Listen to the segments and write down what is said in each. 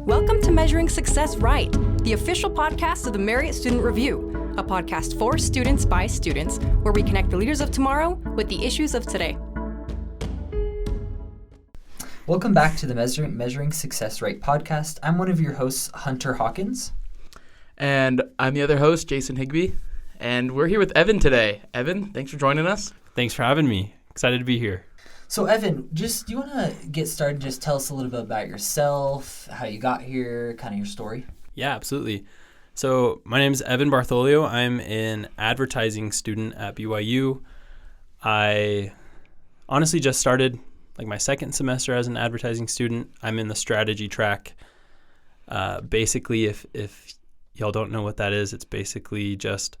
Welcome to Measuring Success Right, the official podcast of the Marriott Student Review, a podcast for students by students, where we connect the leaders of tomorrow with the issues of today. Welcome back to the Measuring Success Right podcast. I'm one of your hosts, Hunter Hawkins. And I'm the other host, Jason Higbee. And we're here with Evan today. Evan, thanks for joining us. Thanks for having me. Excited to be here. So Evan, do you want to get started? Just tell us a little bit about yourself, how you got here, kind of your story. Yeah, absolutely. So my name is Evan Bartholio. I'm an advertising student at BYU. I honestly just started like my second semester as an advertising student. I'm in the strategy track. Basically, if y'all don't know what that is, it's basically just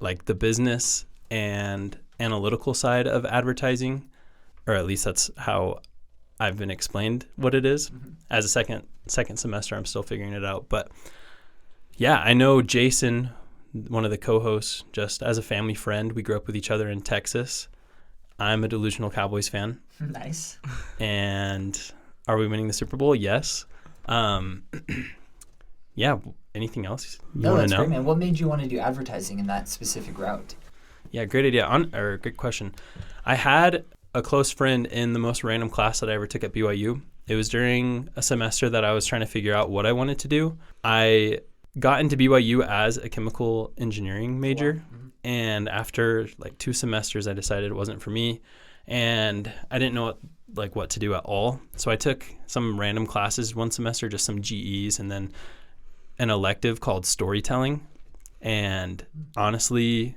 like the business and analytical side of advertising. Or at least that's how I've been explained what it is. Mm-hmm. As a second semester, I'm still figuring it out. But yeah, I know Jason, one of the co-hosts, just as a family friend. We grew up with each other in Texas. I'm a delusional Cowboys fan. Nice. And are we winning the Super Bowl? Yes. Yeah. Anything else you want to know? Great, man. What made you want to do advertising in that specific route? Yeah, great idea. Good question. I had a close friend in the most random class that I ever took at BYU. It was during a semester that I was trying to figure out what I wanted to do. I got into BYU as a chemical engineering major. Wow. Mm-hmm. And after like 2 semesters, I decided it wasn't for me. And I didn't know what to do at all. So I took some random classes one semester, just some GEs, and then an elective called storytelling. And honestly,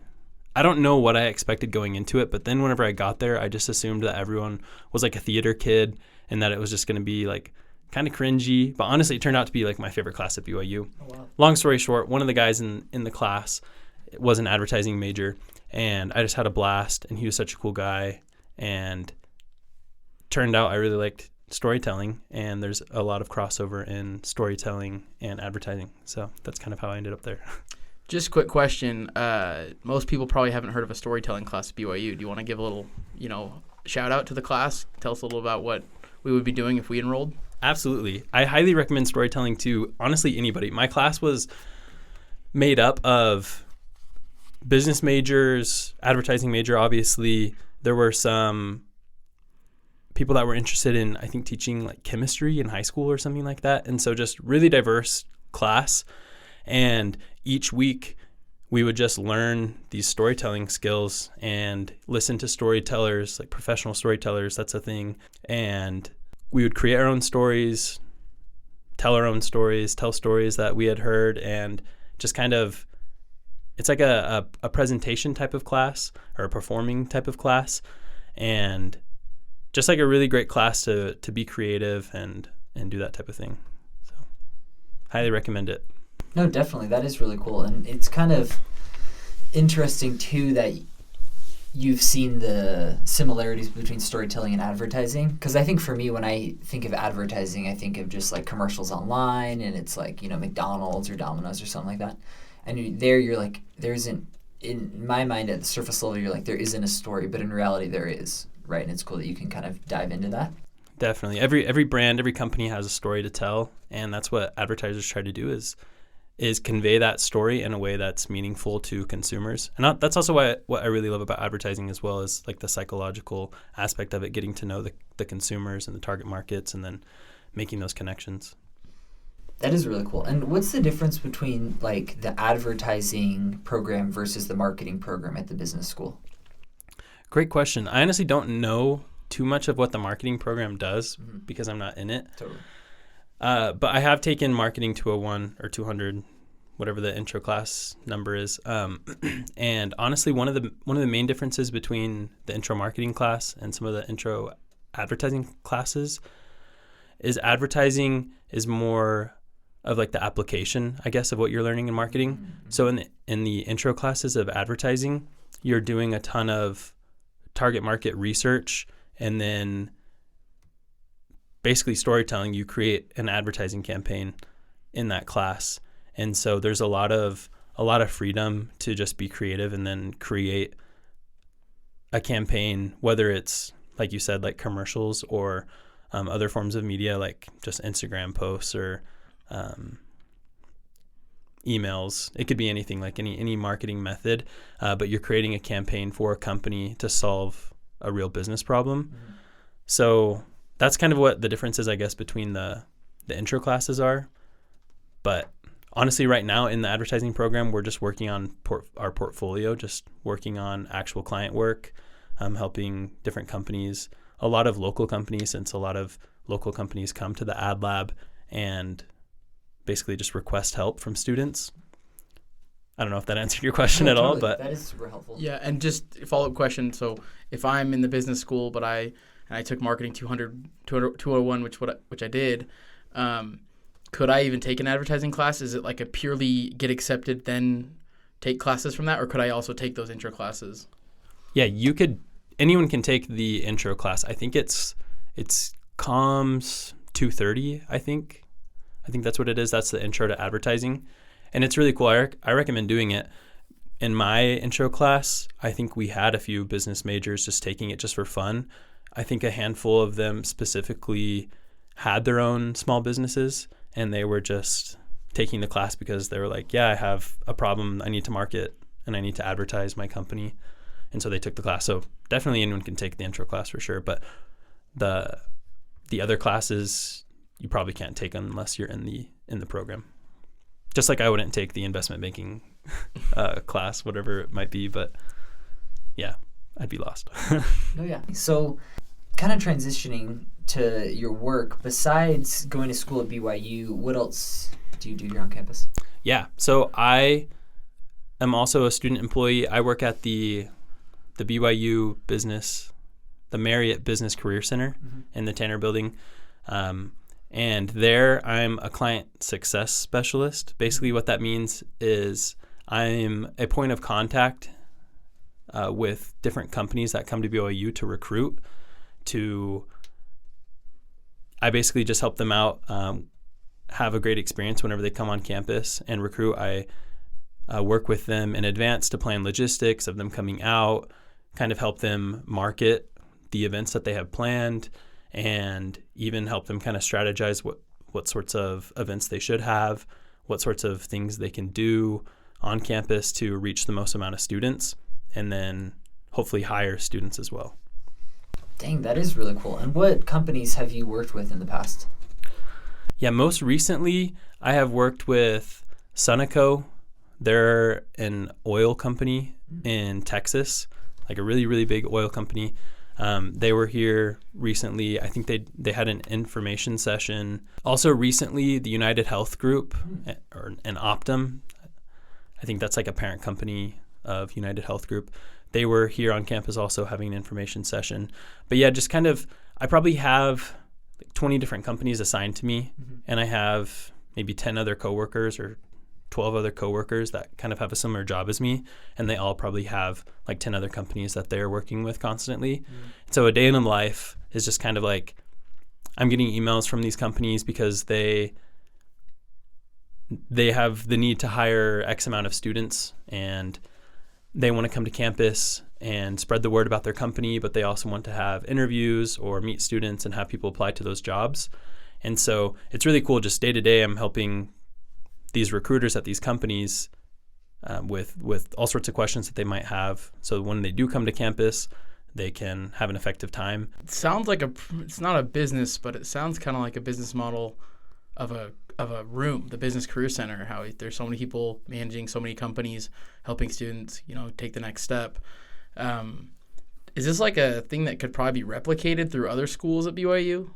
I don't know what I expected going into it, but then whenever I got there, I just assumed that everyone was like a theater kid and that it was just going to be like kind of cringy. But honestly, it turned out to be like my favorite class at BYU. Oh, wow. Long story short, one of the guys in the class was an advertising major, and I just had a blast, and he was such a cool guy. And turned out I really liked storytelling, and there's a lot of crossover in storytelling and advertising. So that's kind of how I ended up there. Just a quick question. Most people probably haven't heard of a storytelling class at BYU. Do you want to give a little, shout out to the class? Tell us a little about what we would be doing if we enrolled? Absolutely. I highly recommend storytelling to, honestly, anybody. My class was made up of business majors, advertising major, obviously. There were some people that were interested in, I think, teaching like chemistry in high school or something like that. And so just really diverse class. And each week we would just learn these storytelling skills and listen to storytellers, like professional storytellers. That's a thing. And we would create our own stories, tell our own stories, tell stories that we had heard, and just kind of, it's like a presentation type of class or a performing type of class. And just like a really great class to be creative and do that type of thing. So highly recommend it. No, definitely. That is really cool. And it's kind of interesting, too, that you've seen the similarities between storytelling and advertising. Because I think for me, when I think of advertising, I think of just like commercials online, and it's like, McDonald's or Domino's or something like that. And you're like, there isn't, in my mind at the surface level, you're like, there isn't a story, but in reality there is, right? And it's cool that you can kind of dive into that. Definitely. Every brand, every company has a story to tell, and that's what advertisers try to do is convey that story in a way that's meaningful to consumers. And that's also what I really love about advertising as well, is like the psychological aspect of it, getting to know the consumers and the target markets and then making those connections. That is really cool. And what's the difference between like the advertising program versus the marketing program at the business school? Great question. I honestly don't know too much of what the marketing program does because I'm not in it. Totally. But I have taken marketing 201 or 200, whatever the intro class number is. And honestly, one of the main differences between the intro marketing class and some of the intro advertising classes is advertising is more of like the application, I guess, of what you're learning in marketing. Mm-hmm. So in the intro classes of advertising, you're doing a ton of target market research, and then basically storytelling. You create an advertising campaign in that class. And so there's a lot of freedom to just be creative and then create a campaign, whether it's, like you said, like commercials or other forms of media, like just Instagram posts or emails. It could be anything, like any marketing method, but you're creating a campaign for a company to solve a real business problem. Mm-hmm. So that's kind of what the difference is, I guess, between the intro classes are. But honestly, right now in the advertising program, we're just working on our portfolio, just working on actual client work, helping different companies, a lot of local companies, since a lot of local companies come to the ad lab and basically just request help from students. I don't know if that answered your question at all, but that is super helpful. Yeah, and just a follow-up question. So if I'm in the business school, but I took marketing 201, which I did, could I even take an advertising class? Is it like a purely get accepted, then take classes from that, or could I also take those intro classes? Yeah, anyone can take the intro class. I think it's comms 230, I think that's what it is. That's the intro to advertising. And it's really cool. I recommend doing it. In my intro class, I think we had a few business majors just taking it just for fun. I think a handful of them specifically had their own small businesses, and they were just taking the class because they were like, yeah, I have a problem. I need to market and I need to advertise my company. And so they took the class. So definitely anyone can take the intro class for sure. But the other classes, you probably can't take unless you're in the program. Just like I wouldn't take the investment banking class, whatever it might be, but yeah, I'd be lost. No, yeah. So kind of transitioning to your work, besides going to school at BYU, what else do you do here on campus? Yeah, so I am also a student employee. I work at the BYU business, the Marriott Business Career Center in the Tanner Building. And there I'm a client success specialist. Basically what that means is I'm a point of contact with different companies that come to BYU to recruit. I basically just help them out, have a great experience whenever they come on campus and recruit. I work with them in advance to plan logistics of them coming out, kind of help them market the events that they have planned, and even help them kind of strategize what sorts of events they should have, what sorts of things they can do on campus to reach the most amount of students, and then hopefully hire students as well. Dang, that is really cool. And what companies have you worked with in the past? Yeah, most recently I have worked with Sunoco. They're an oil company in Texas, like a really, really big oil company. They were here recently. I think they had an information session. Also recently, the United Health Group, or an Optum, I think that's like a parent company of United Health Group. They were here on campus also having an information session. But yeah, just kind of, I probably have like 20 different companies assigned to me, and I have maybe 10 other coworkers or 12 other coworkers that kind of have a similar job as me, and they all probably have like 10 other companies that they're working with constantly. So a day in the life is just kind of like, I'm getting emails from these companies because they have the need to hire X amount of students, and they want to come to campus and spread the word about their company, but they also want to have interviews or meet students and have people apply to those jobs. And so it's really cool. Just day to day, I'm helping these recruiters at these companies with all sorts of questions that they might have. So when they do come to campus, they can have an effective time. It sounds like it's not a business, but it sounds kind of like a business model of a room, the Business Career Center, how there's so many people managing so many companies, helping students, take the next step. Is this like a thing that could probably be replicated through other schools at BYU?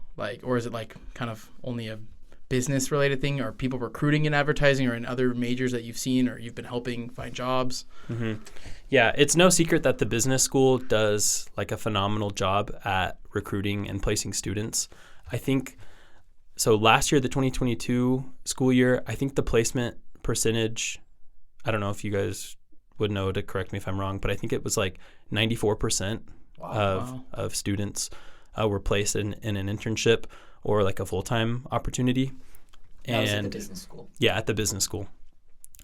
Or is it like kind of only a business related thing? Or people recruiting in advertising or in other majors that you've seen or you've been helping find jobs? Mm-hmm. Yeah, it's no secret that the business school does like a phenomenal job at recruiting and placing students. I think so. Last year, the 2022 school year, I think the placement percentage, I don't know if you guys would know to correct me if I'm wrong, but I think it was like 94% of students were placed in an internship or like a full-time opportunity. That was at the business school. Yeah, at the business school.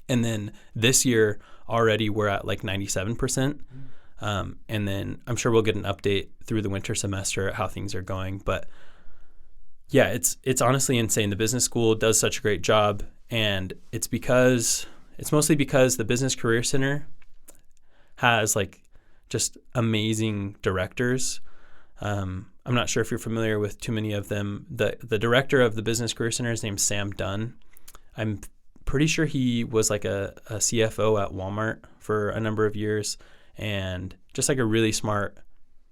And then this year already we're at like 97%. And then I'm sure we'll get an update through the winter semester at how things are going. But Yeah, it's honestly insane. The business school does such a great job, and it's mostly because the Business Career Center has like just amazing directors. I'm not sure if you're familiar with too many of them. The director of the Business Career Center is named Sam Dunn. I'm pretty sure he was like a CFO at Walmart for a number of years, and just like a really smart,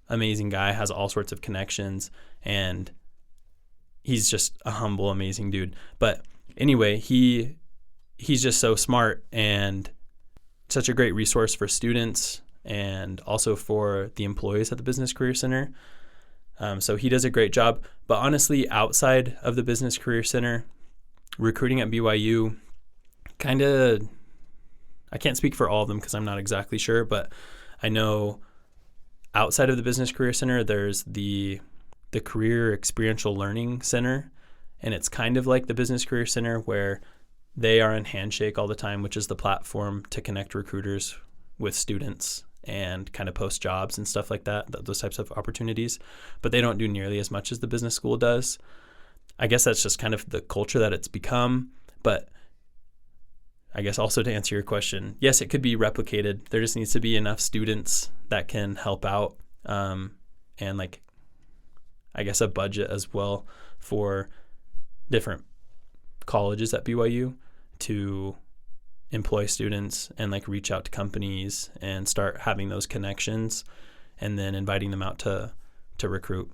amazing guy, has all sorts of connections, and he's just a humble, amazing dude. But anyway, he's just so smart and such a great resource for students and also for the employees at the Business Career Center. So he does a great job. But honestly, outside of the Business Career Center, recruiting at BYU I can't speak for all of them because I'm not exactly sure, but I know outside of the Business Career Center, there's the Career Experiential Learning Center, and it's kind of like the Business Career Center where they are in Handshake all the time, which is the platform to connect recruiters with students and kind of post jobs and stuff like that, those types of opportunities. But they don't do nearly as much as the business school does. I guess that's just kind of the culture that it's become. But I guess also to answer your question, yes, it could be replicated. There just needs to be enough students that can help out, and like, I guess a budget as well for different colleges at BYU to employ students and like reach out to companies and start having those connections and then inviting them out to recruit.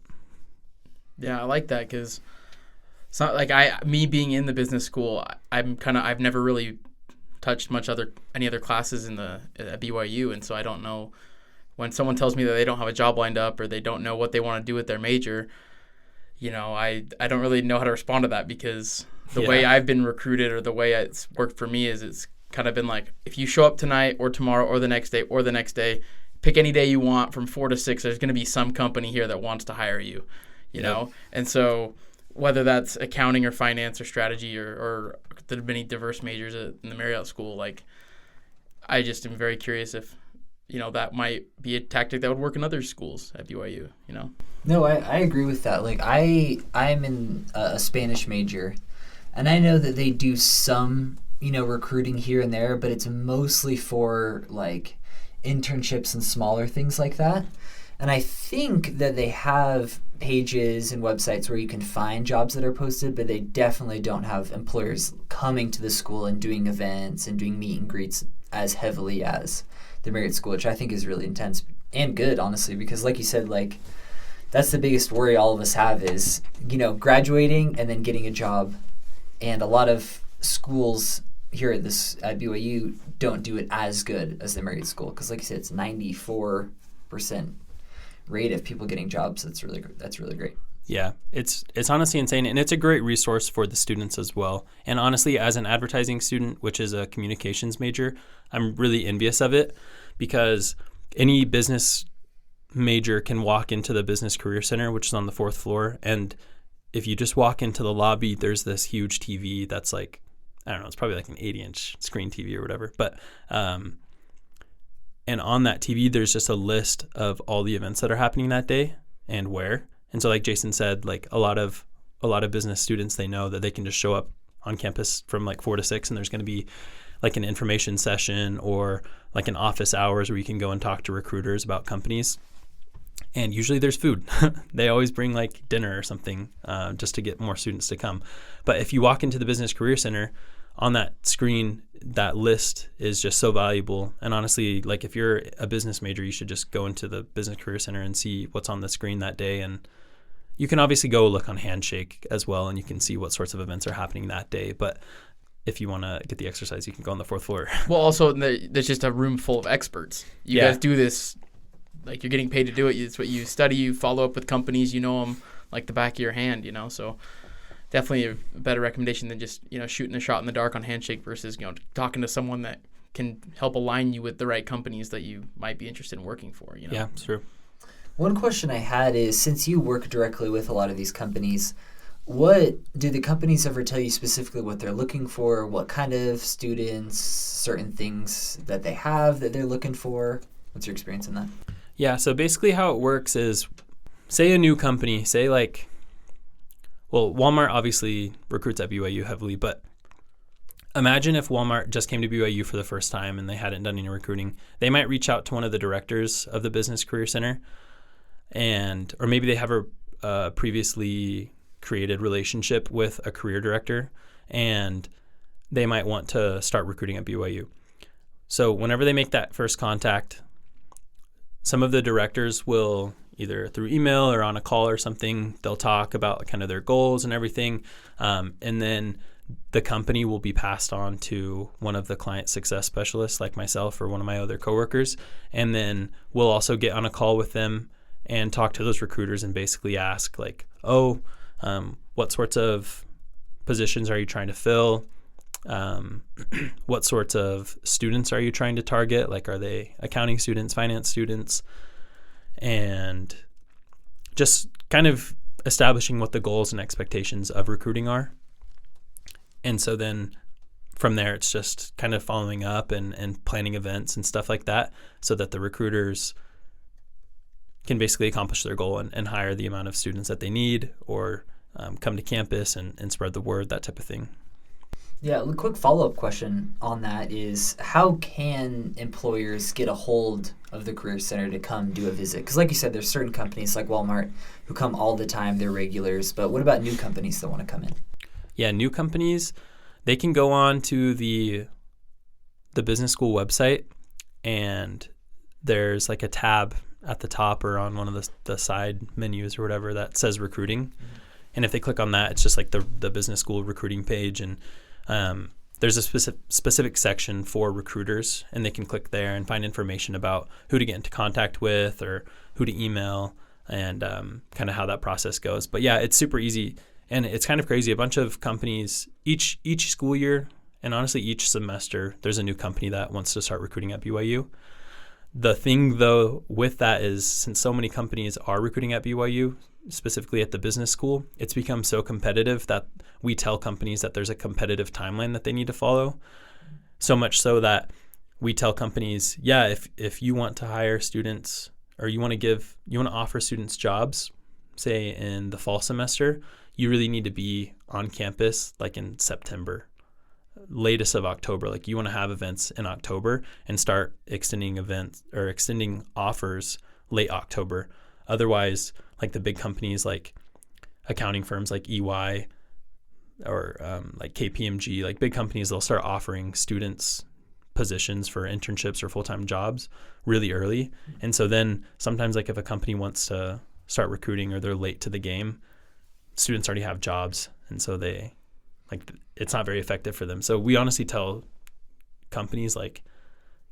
Yeah, I like that because it's not like me being in the business school, I've never really touched any other classes at BYU, and so I don't know when someone tells me that they don't have a job lined up or they don't know what they want to do with their major. I don't really know how to respond to that because the way I've been recruited or the way it's worked for me is it's kind of been like, if you show up tonight or tomorrow or the next day, pick any day you want from 4 to 6, there's going to be some company here that wants to hire you, you know? And so whether that's accounting or finance or strategy or the many diverse majors in the Marriott School, like, I just am very curious if, that might be a tactic that would work in other schools at BYU, No, I agree with that. Like, I'm in a Spanish major, and I know that they do some, recruiting here and there, but it's mostly for, like, internships and smaller things like that. And I think that they have pages and websites where you can find jobs that are posted, but they definitely don't have employers coming to the school and doing events and doing meet and greets as heavily as the Marriott School, which I think is really intense and good, honestly, because like you said, like, that's the biggest worry all of us have is, graduating and then getting a job. And a lot of schools here at BYU don't do it as good as the Marriott School because, like you said, it's 94% rate of people getting jobs. That's really great. Yeah, it's honestly insane, and it's a great resource for the students as well. And honestly, as an advertising student, which is a communications major, I'm really envious of it because any business major can walk into the Business Career Center, which is on the 4th floor, and if you just walk into the lobby, there's this huge TV that's like, I don't know, it's probably like an 80-inch screen TV or whatever, but and on that TV, there's just a list of all the events that are happening that day and where. And so like Jason said, like a lot of business students, they know that they can just show up on campus from like 4 to 6 and there's going to be like an information session or like an office hours where you can go and talk to recruiters about companies. And usually there's food. They always bring like dinner or something just to get more students to come. But if you walk into the Business Career Center, on that screen, that list is just so valuable. And honestly, like if you're a business major, you should just go into the Business Career Center and see what's on the screen that day. And you can obviously go look on Handshake as well, and you can see what sorts of events are happening that day. But if you want to get the exercise, you can go on the 4th floor. Well, also, there's just a room full of experts. You guys do this, like you're getting paid to do it. It's what you study. You follow up with companies. You know them like the back of your hand, So definitely a better recommendation than just, shooting a shot in the dark on Handshake versus, talking to someone that can help align you with the right companies that you might be interested in working for, Yeah, it's true. One question I had is, since you work directly with a lot of these companies, what do the companies ever tell you specifically what they're looking for? What kind of students, certain things that they have that they're looking for? What's your experience in that? Yeah, so basically how it works is, say a new company, say like well, Walmart obviously recruits at BYU heavily, but imagine if Walmart just came to BYU for the first time and they hadn't done any recruiting. They might reach out to one of the directors of the Business Career Center, or maybe they have a previously created relationship with a career director, and they might want to start recruiting at BYU. So whenever they make that first contact, some of the directors will either through email or on a call or something, they'll talk about kind of their goals and everything. And then the company will be passed on to one of the client success specialists like myself or one of my other coworkers. And then we'll also get on a call with them and talk to those recruiters and basically ask like, what sorts of positions are you trying to fill? What sorts of students are you trying to target? Like, are they accounting students, finance students? And just kind of establishing what the goals and expectations of recruiting are. And so then from there, it's just kind of following up and planning events and stuff like that so that the recruiters can basically accomplish their goal and hire the amount of students that they need, or come to campus and spread the word, that type of thing. Yeah, a quick follow-up question on that is, how can employers get a hold of the Career Center to come do a visit? Because like you said, there's certain companies like Walmart who come all the time, they're regulars, but what about new companies that want to come in? Yeah, new companies, they can go on to the business school website, and there's like a tab at the top or on one of the side menus or whatever that says recruiting. Mm-hmm. And if they click on that, it's just like the business school recruiting page, and there's a specific section for recruiters, and they can click there and find information about who to get into contact with or who to email, and kind of how that process goes. But yeah, it's super easy, and it's kind of crazy. A bunch of companies each school year, and honestly each semester, there's a new company that wants to start recruiting at BYU. The thing though with that is, since so many companies are recruiting at BYU, specifically at the business school, it's become so competitive that we tell companies that there's a competitive timeline that they need to follow. So much so that we tell companies, yeah, if you want to hire students, or you want to offer students jobs, say in the fall semester, you really need to be on campus like in September, latest of October. Like, you want to have events in October and start extending offers late October. Otherwise, like the big companies like accounting firms like EY or like KPMG, like big companies, they'll start offering students positions for internships or full-time jobs really early. And so then sometimes, like if a company wants to start recruiting or they're late to the game, students already have jobs. And so it's not very effective for them. So we honestly tell companies like,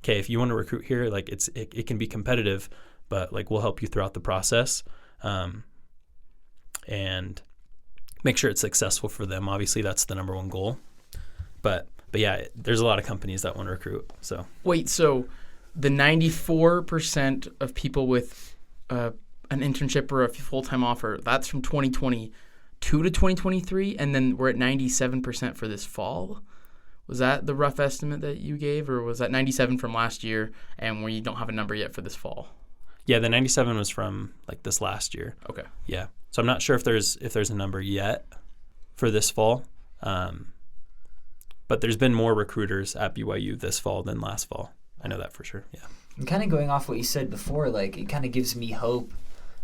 okay, if you want to recruit here, like it can be competitive, but like we'll help you throughout the process, and make sure it's successful for them. Obviously, that's the number one goal. But yeah, there's a lot of companies that want to recruit. So wait, so the 94% of people with an internship or a full-time offer, that's from 2022 to 2023, and then we're at 97% for this fall. Was that the rough estimate that you gave, or was that 97 from last year and we don't have a number yet for this fall? Yeah, the 97 was from like this last year. Okay. Yeah. So I'm not sure if there's a number yet for this fall, but there's been more recruiters at BYU this fall than last fall. I know that for sure. Yeah. And kind of going off what you said before, like it kind of gives me hope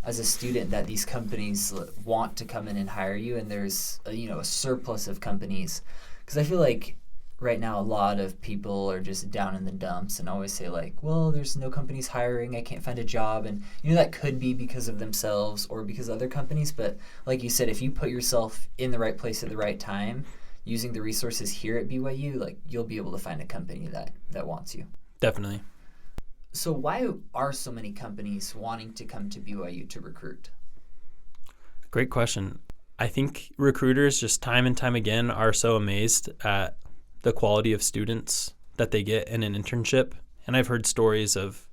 as a student that these companies want to come in and hire you, and there's a surplus of companies, because I feel like right now a lot of people are just down in the dumps and always say like, well, there's no companies hiring, I can't find a job, and that could be because of themselves or because of other companies. But like you said, if you put yourself in the right place at the right time, using the resources here at BYU, like you'll be able to find a company that wants you. Definitely. So why are so many companies wanting to come to BYU to recruit? Great question. I think recruiters just time and time again are so amazed at the quality of students that they get in an internship. And I've heard stories of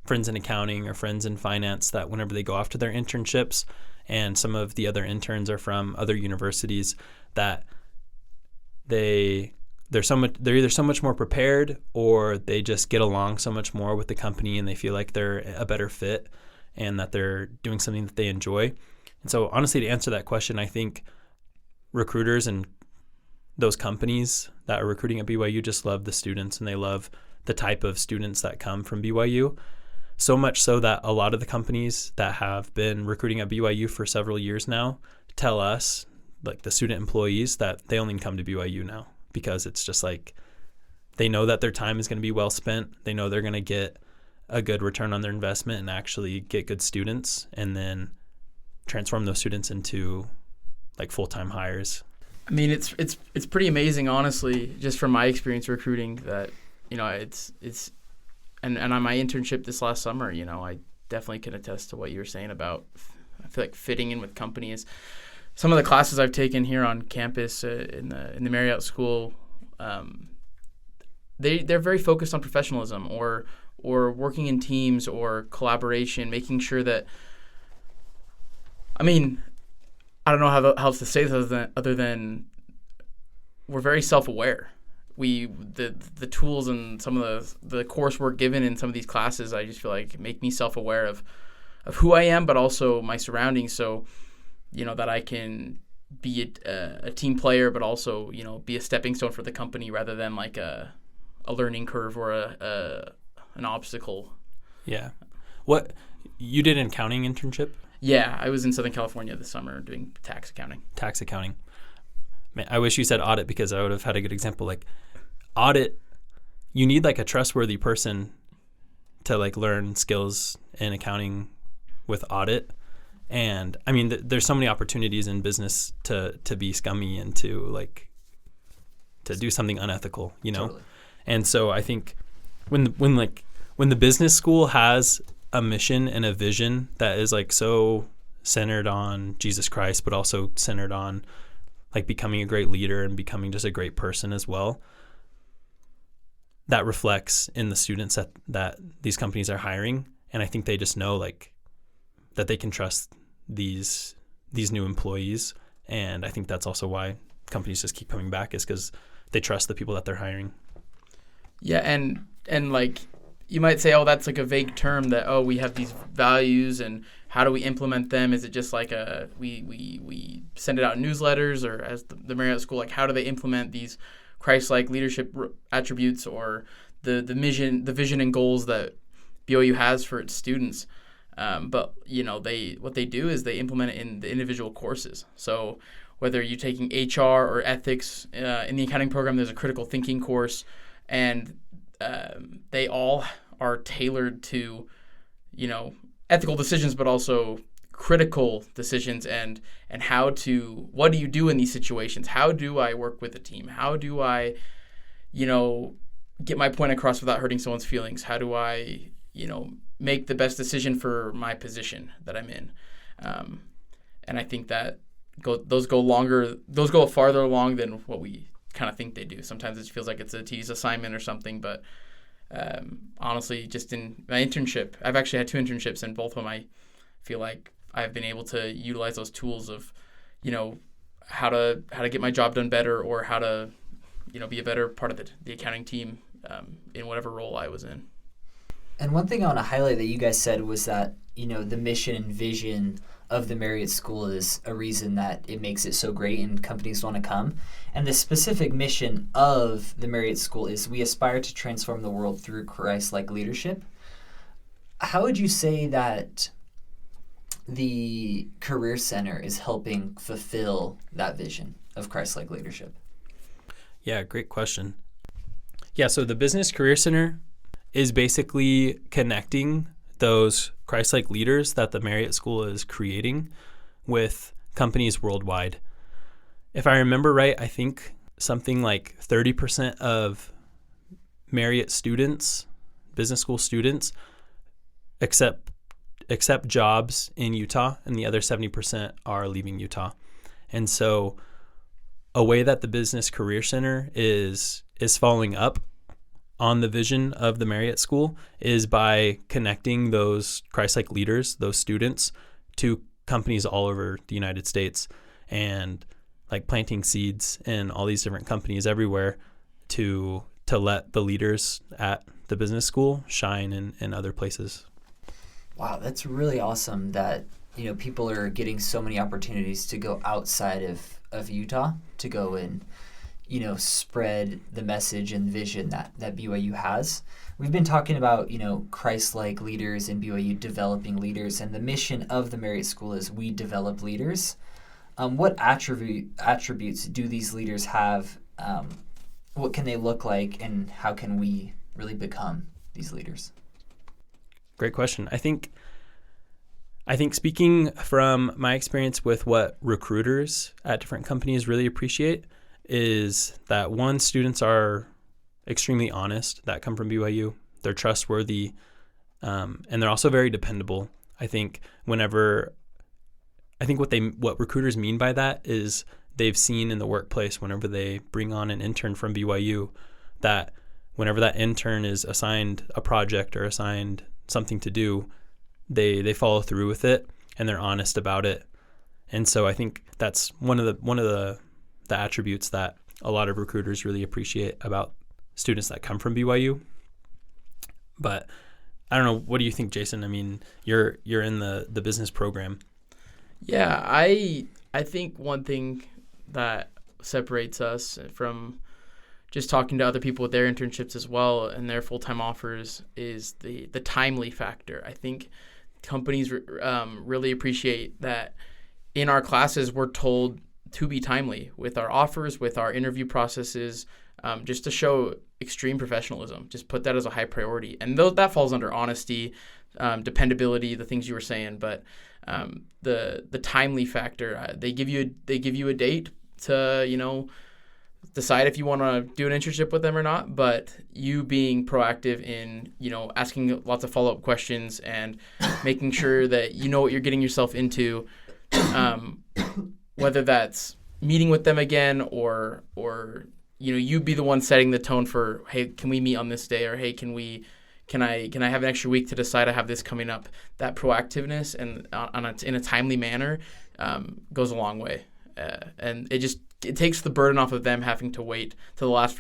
friends in accounting or friends in finance that whenever they go off to their internships, and some of the other interns are from other universities, that they're either so much more prepared, or they just get along so much more with the company and they feel like they're a better fit and that they're doing something that they enjoy. And so honestly, to answer that question, I think recruiters and those companies that are recruiting at BYU just love the students, and they love the type of students that come from BYU. So much so that a lot of the companies that have been recruiting at BYU for several years now tell us, like the student employees, that they only come to BYU now because it's just like they know that their time is going to be well spent. They know they're going to get a good return on their investment and actually get good students, and then transform those students into like full-time hires. I mean, it's pretty amazing, honestly, just from my experience recruiting, that, you know, it's and on my internship this last summer, you know, I definitely can attest to what you were saying about, I feel like, fitting in with companies. Some of the classes I've taken here on campus in the Marriott School, they're very focused on professionalism or working in teams or collaboration, making sure that, I mean, I don't know how else to say this other than we're very self-aware. The tools and some of the coursework given in some of these classes, I just feel like make me self-aware of who I am, but also my surroundings. So, you know, that I can be a team player, but also, you know, be a stepping stone for the company rather than like a learning curve or an obstacle. Yeah. What you did an accounting internship? Yeah, I was in Southern California this summer doing tax accounting. Tax accounting. Man, I wish you said audit, because I would have had a good example. Like audit, you need like a trustworthy person to like learn skills in accounting with audit. And I mean, there's so many opportunities in business to be scummy and to do something unethical, you know? Totally. And so I think when the business school has a mission and a vision that is like so centered on Jesus Christ, but also centered on like becoming a great leader and becoming just a great person as well, that reflects in the students that these companies are hiring. And I think they just know like that they can trust these new employees. And I think that's also why companies just keep coming back, is because they trust the people that they're hiring. Yeah, and like you might say, oh, that's like a vague term that, oh, we have these values and how do we implement them? Is it just like we send it out in newsletters, or as the Marriott School, like how do they implement these Christ-like leadership attributes or the vision and goals that BYU has for its students? But you know, what they do is they implement it in the individual courses. So whether you're taking HR or ethics in the accounting program, there's a critical thinking course, and they all are tailored to, you know, ethical decisions, but also critical decisions and what do you do in these situations? How do I work with a team? How do I, you know, get my point across without hurting someone's feelings? How do I, you know, make the best decision for my position that I'm in? And I think that those go farther along than what we kind of think they do. Sometimes it feels like it's a tedious assignment or something, but honestly, just in my internship, I've actually had 2 internships, and both of them I feel like I've been able to utilize those tools of, you know, how to get my job done better, or how to, you know, be a better part of the accounting team in whatever role I was in. And one thing I want to highlight that you guys said was that, you know, the mission and vision of the Marriott School is a reason that it makes it so great and companies want to come. And the specific mission of the Marriott School is we aspire to transform the world through Christ-like leadership. How would you say that the Career Center is helping fulfill that vision of Christ-like leadership? Yeah, great question. Yeah, so the Business Career Center is basically connecting those Christ-like leaders that the Marriott School is creating with companies worldwide. If I remember right, I think something like 30% of Marriott students, business school students, accept jobs in Utah, and the other 70% are leaving Utah. And so a way that the Business Career Center is following up on the vision of the Marriott School is by connecting those Christ-like leaders, those students, to companies all over the United States, and like planting seeds in all these different companies everywhere to let the leaders at the business school shine in other places. Wow, that's really awesome that, you know, people are getting so many opportunities to go outside of Utah to go and, spread the message and vision that BYU has. We've been talking about, Christ-like leaders in BYU developing leaders, and the mission of the Marriott School is we develop leaders. What attributes do these leaders have? What can they look like, and how can we really become these leaders? Great question. I think speaking from my experience with what recruiters at different companies really appreciate is that, one, students are extremely honest that come from BYU. They're trustworthy, and they're also very dependable. I think what recruiters mean by that is they've seen in the workplace whenever they bring on an intern from BYU that whenever that intern is assigned a project or assigned something to do, they follow through with it and they're honest about it. And so I think that's one of the attributes that a lot of recruiters really appreciate about students that come from BYU. But I don't know, what do you think, Jason? I mean, you're in the business program. Yeah, I think one thing that separates us from just talking to other people with their internships as well and their full-time offers is the timely factor. I think companies really appreciate that in our classes we're told to be timely with our offers, with our interview processes, just to show extreme professionalism. Just put that as a high priority. And that falls under honesty, dependability, the things you were saying. But the timely factor, they give you a date to, decide if you want to do an internship with them or not. But you being proactive in, asking lots of follow-up questions and making sure that you know what you're getting yourself into, whether that's meeting with them again or you be the one setting the tone for, hey, can we meet on this day? Or, hey, can I have an extra week to decide I have this coming up? That proactiveness and in a timely manner goes a long way. And it takes the burden off of them having to wait to the last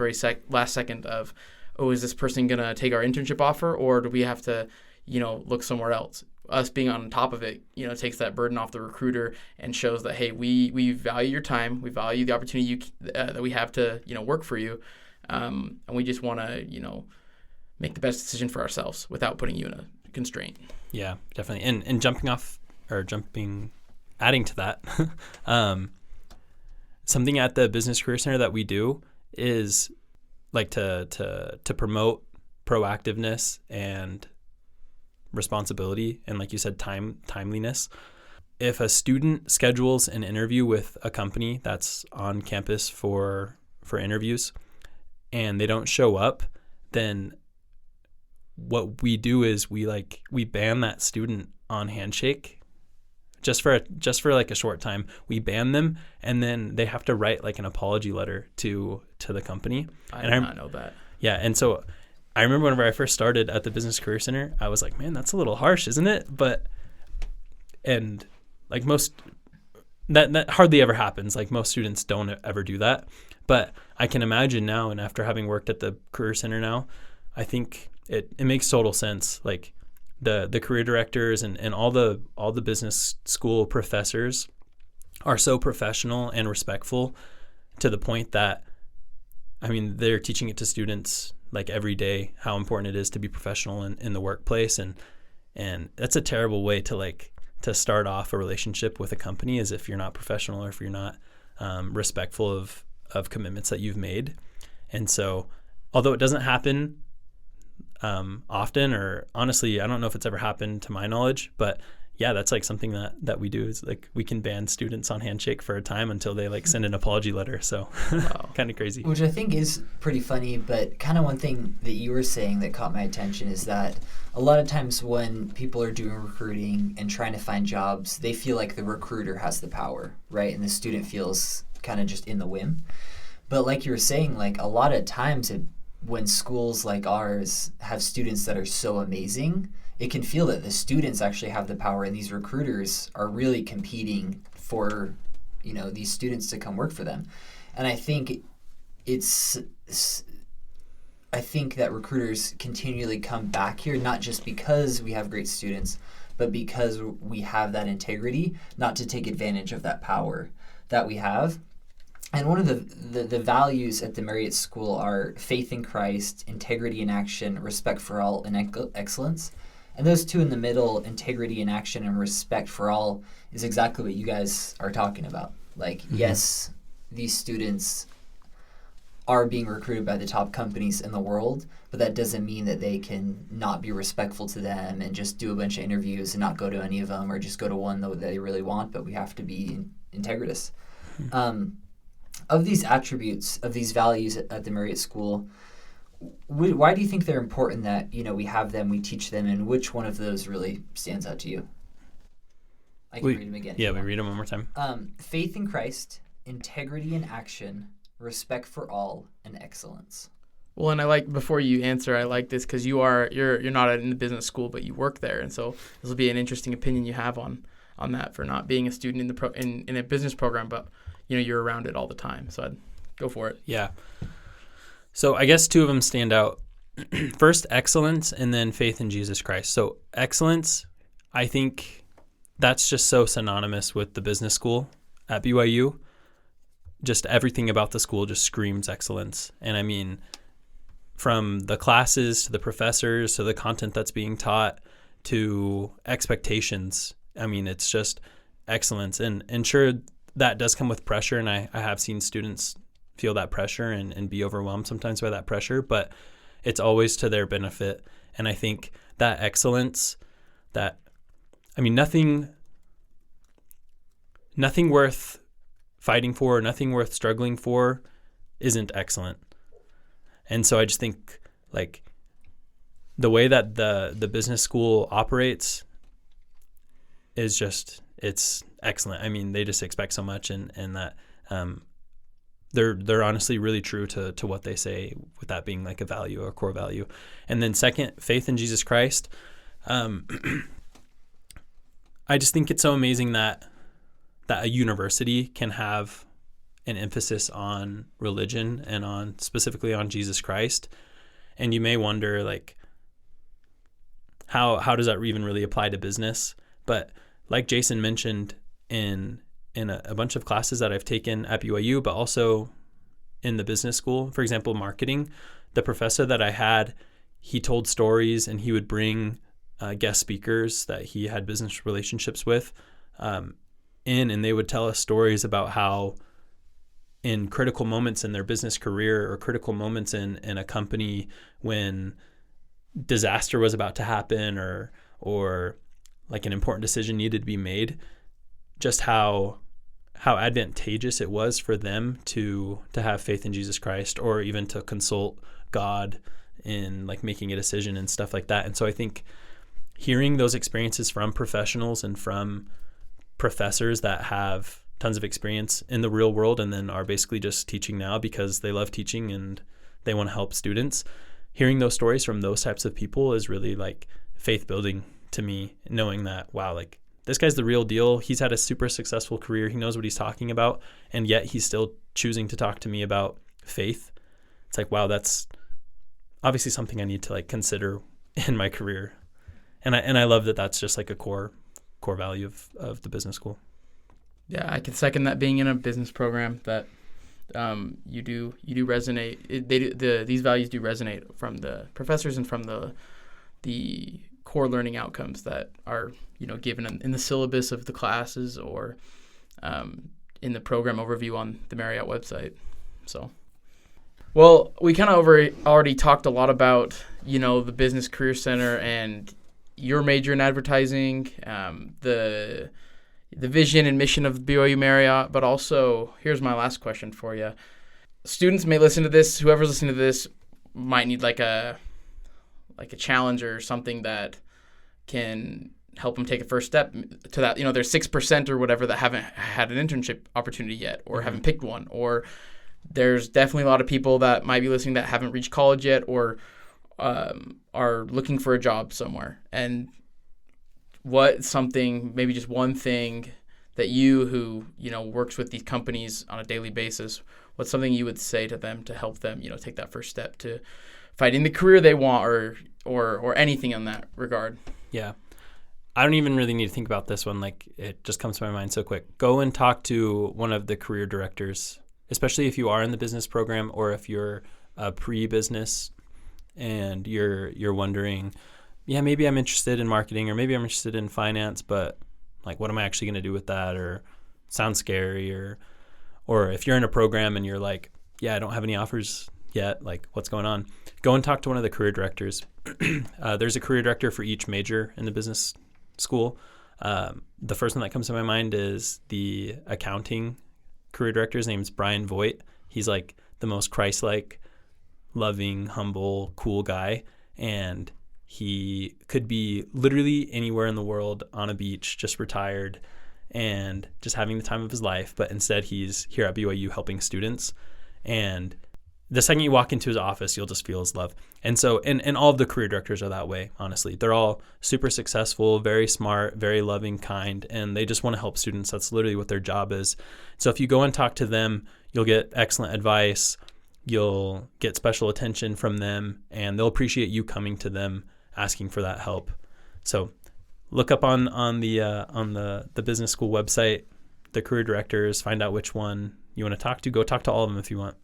second of, oh, is this person going to take our internship offer, or do we have to, look somewhere else? Us being on top of it, takes that burden off the recruiter and shows that, hey, we value your time, we value the opportunity that we have to, work for you, and we just want to, make the best decision for ourselves without putting you in a constraint. Yeah, definitely. And adding to that, something at the Business Career Center that we do is like to promote proactiveness and responsibility, and like you said, timeliness. If a student schedules an interview with a company that's on campus for interviews and they don't show up, then what we do is we ban that student on Handshake just for like a short time. We ban them, and then they have to write like an apology letter to the company. I did not know that. Yeah, and so I remember whenever I first started at the Business Career Center, I was like, man, that's a little harsh, isn't it? And like that hardly ever happens. Like most students don't ever do that. But I can imagine now, and after having worked at the Career Center now, I think it makes total sense. Like the career directors and all the business school professors are so professional and respectful to the point that, I mean, they're teaching it to students like every day how important it is to be professional in the workplace, and that's a terrible way to start off a relationship with a company, is if you're not professional or if you're not respectful of commitments that you've made. And so, although it doesn't happen often, or honestly, I don't know if it's ever happened to my knowledge, but yeah, that's like something that we do, is like we can ban students on Handshake for a time until they like send an apology letter. So Wow. Kind of crazy. Which I think is pretty funny, but kind of one thing that you were saying that caught my attention is that a lot of times when people are doing recruiting and trying to find jobs, they feel like the recruiter has the power, right? And the student feels kind of just in the whim. But like you were saying, like a lot of times when schools like ours have students that are so amazing, it can feel that the students actually have the power, and these recruiters are really competing for, these students to come work for them. And I think that recruiters continually come back here, not just because we have great students, but because we have that integrity, not to take advantage of that power that we have. And one of the values at the Marriott School are faith in Christ, integrity in action, respect for all, and excellence. And those two in the middle, integrity in action and respect for all, is exactly what you guys are talking about. Like, yes, these students are being recruited by the top companies in the world, but that doesn't mean that they can not be respectful to them and just do a bunch of interviews and not go to any of them, or just go to one that they really want, but we have to be integritous. Of these attributes, of these values at the Marriott School, why do you think they're important that, we have them, we teach them, and which one of those really stands out to you? I can read them again. Yeah, we read them one more time. Faith in Christ, integrity in action, respect for all, and excellence. Well, and I like, before you answer, I like this because you're not in the business school, but you work there, and so this will be an interesting opinion you have on that, for not being a student in a business program, but you're around it all the time. So I'd go for it. Yeah. So I guess two of them stand out. First, excellence, and then faith in Jesus Christ. So excellence, I think that's just so synonymous with the business school at BYU. Just everything about the school just screams excellence. And I mean, from the classes to the professors to the content that's being taught to expectations, I mean, it's just excellence. And sure, that does come with pressure, and I have seen students feel that pressure and be overwhelmed sometimes by that pressure, but it's always to their benefit. And I think that excellence, nothing worth fighting for, nothing worth struggling for isn't excellent. And so I just think, like, the way that the business school operates is just, it's excellent. I mean, they just expect so much, and that they're honestly really true to what they say, with that being like a value or a core value. And then second, faith in Jesus Christ. I just think it's so amazing that a university can have an emphasis on religion and on specifically on Jesus Christ. And you may wonder, like, how does that even really apply to business? But like Jason mentioned, in a bunch of classes that I've taken at BYU, but also in the business school, for example, marketing, the professor that I had, he told stories, and he would bring guest speakers that he had business relationships with in, and they would tell us stories about how in critical moments in their business career, or critical moments in a company, when disaster was about to happen, or like an important decision needed to be made, just how advantageous it was for them to have faith in Jesus Christ, or even to consult God in like making a decision and stuff like that. And so I think hearing those experiences from professionals and from professors that have tons of experience in the real world, and then are basically just teaching now because they love teaching and they want to help students, hearing those stories from those types of people is really like faith building to me, knowing that, wow, like, this guy's the real deal. He's had a super successful career. He knows what he's talking about, and yet he's still choosing to talk to me about faith. It's like, wow, that's obviously something I need to like consider in my career. And I love that that's just like a core value of the business school. Yeah, I can second that, being in a business program, that you do resonate. These values do resonate from the professors and from the core learning outcomes that are given in the syllabus of the classes, or in the program overview on the Marriott website. So, well, we kind of already talked a lot about the Business Career Center and your major in advertising, the vision and mission of BYU Marriott, but also, here's my last question for you. Students may listen to this. Whoever's listening to this might need like a challenge or something that can help them take a first step to that. There's 6% or whatever that haven't had an internship opportunity yet, or haven't picked one, or there's definitely a lot of people that might be listening that haven't reached college yet, or are looking for a job somewhere. And maybe just one thing that who works with these companies on a daily basis, what's something you would say to them to help them take that first step to finding the career they want, or anything in that regard? Yeah. I don't even really need to think about this one. Like, it just comes to my mind so quick. Go and talk to one of the career directors especially if you are in the business program or if you're a pre-business and you're wondering, yeah, maybe I'm interested in marketing or maybe I'm interested in finance, but like, what am I actually going to do with that? Or sounds scary, or if you're in a program and you're like, yeah, I don't have any offers yet, like what's going on? Go and talk to one of the career directors. There's a career director for each major in the business school. The first one that comes to my mind is the accounting career director. His name's Brian Voigt. He's like the most Christ-like, loving, humble, cool guy. And he could be literally anywhere in the world on a beach, just retired and just having the time of his life. But instead he's here at BYU helping students. And the second you walk into his office, you'll just feel his love. And so, and all of the career directors are that way, honestly. They're all super successful, very smart, very loving, kind, and they just want to help students. That's literally what their job is. So if you go and talk to them, you'll get excellent advice. You'll get special attention from them, and they'll appreciate you coming to them, asking for that help. So look up on the business school website, the career directors, find out which one you want to talk to. Go talk to all of them if you want.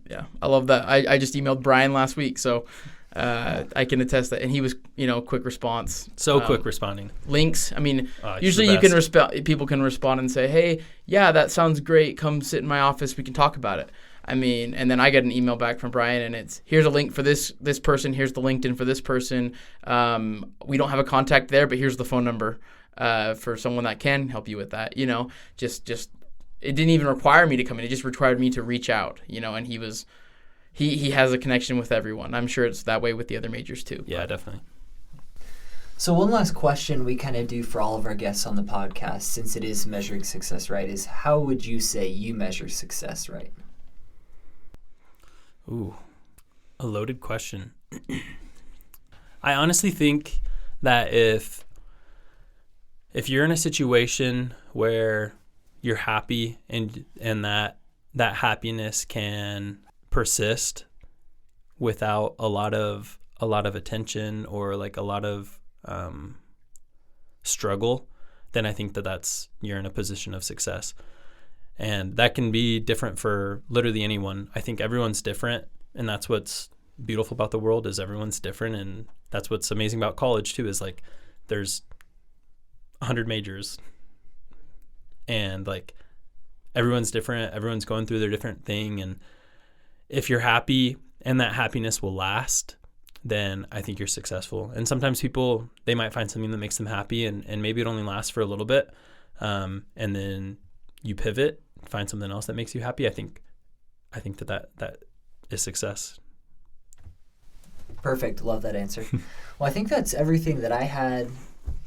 Yeah, I love that. I just emailed Brian last week, so I can attest that. And he was, quick response. So quick responding. Links. I mean, usually you can people can respond and say, hey, yeah, that sounds great. Come sit in my office. We can talk about it. I mean, and then I get an email back from Brian, and it's, here's a link for this person. Here's the LinkedIn for this person. We don't have a contact there, but here's the phone number for someone that can help you with that. Just it didn't even require me to come in. It just required me to reach out, and he has a connection with everyone. I'm sure it's that way with the other majors too. Yeah, definitely. So one last question we kind of do for all of our guests on the podcast, since it is measuring success right, is how would you say you measure success right? Ooh, a loaded question. I honestly think that if you're in a situation where you're happy and that happiness can persist without a lot of attention or like a lot of struggle, then I think you're in a position of success. And that can be different for literally anyone. I think everyone's different, and that's what's beautiful about the world is everyone's different, and that's what's amazing about college too is like there's 100 majors. And like everyone's different, everyone's going through their different thing. And if you're happy and that happiness will last, then I think you're successful. And sometimes people, they might find something that makes them happy and maybe it only lasts for a little bit. And then you pivot, find something else that makes you happy. I think that is success. Perfect. Love that answer. Well, I think that's everything that I had.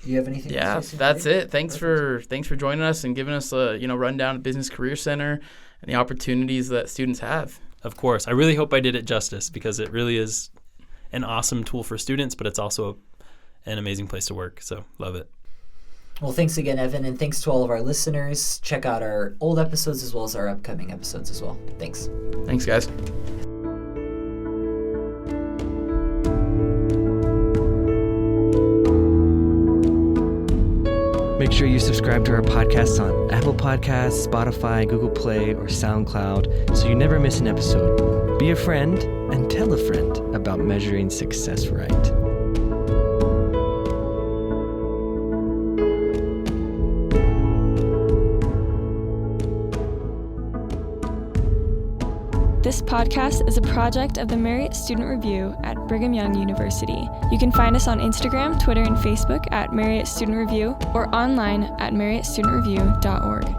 Do you have anything? Yeah, that's it. Thanks for joining us and giving us a rundown of Business Career Center and the opportunities that students have. Of course. I really hope I did it justice because it really is an awesome tool for students, but it's also an amazing place to work. So love it. Well, thanks again, Evan, and thanks to all of our listeners. Check out our old episodes as well as our upcoming episodes as well. Thanks. Thanks, guys. Make sure you subscribe to our podcasts on Apple Podcasts, Spotify, Google Play, or SoundCloud so you never miss an episode. Be a friend and tell a friend about measuring success right. This podcast is a project of the Marriott Student Review at Brigham Young University. You can find us on Instagram, Twitter, and Facebook at Marriott Student Review or online at marriottstudentreview.org.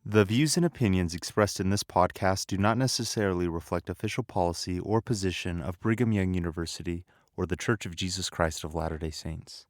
The views and opinions expressed in this podcast do not necessarily reflect official policy or position of Brigham Young University or the Church of Jesus Christ of Latter-day Saints.